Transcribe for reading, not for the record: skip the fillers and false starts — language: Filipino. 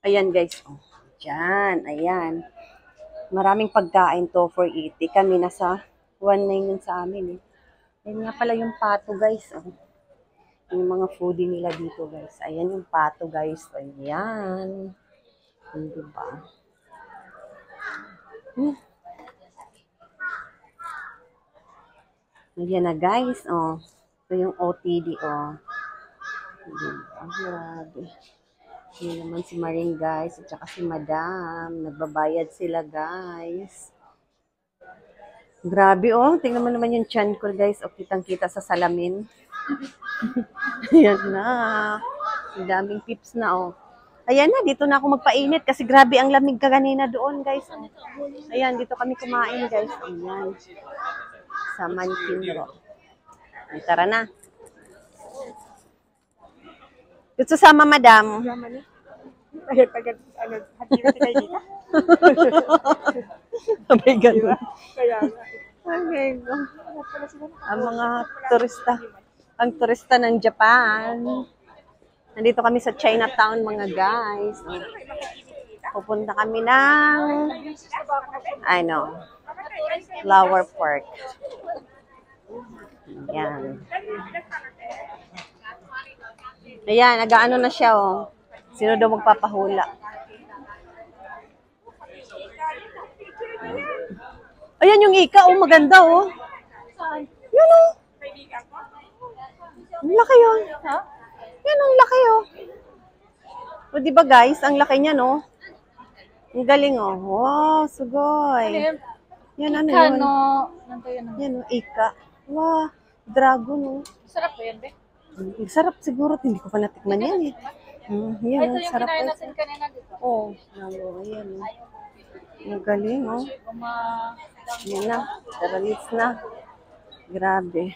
Ayan guys. Oh, dyan. Ayan. Maraming pagkain to for 80. Kami nasa 1.9 yun sa amin eh. Ayan nga pala yung pato guys. Oh. Yung mga foodie nila dito guys. Ayan yung pato guys. Ayan. Hindi ba? Ayan na guys. Oh. Ito yung OTD. Oh. Grabe. Yun naman si Maring guys. At saka si Madam. Nagbabayad sila guys. Grabe oh. Tingnan mo naman yung chan ko guys. O kitang-kita sa salamin. Ayan na. Ang daming pips na oh. Ayan na, dito na ako magpainit kasi grabe ang lamig kaganina doon guys. Oh. Ayan, dito kami kumain guys. Ayan. Sa Mankinro. Tara na. Gusto sama, madam? Sabay ganun. Okay. Ang mga turista. Ang turista ng Japan. Nandito kami sa Chinatown, mga guys. Pupunta kami ng Flower Park. Ayan. Ayan, nag-ano na siya, oh. Sino daw magpapahula? Ayan yung ika, oh. Maganda, oh. Yun, oh. Ang laki, oh. Yan, ang laki, oh. O, diba, guys? Ang laki niya, no? Ang galing, oh. Wow, sugoy. Yan, ano yun? Yan, oh, ika. Wow, dragon, oh. Sarap po yan, be? Sarap siguro. Hindi ko pa natikman yan, eh. Yan, Ito yung sarap. kinain natin kanina dito. Oh, ayan, oh. Ang galing, oh. Yan na. Taralis na. Grabe.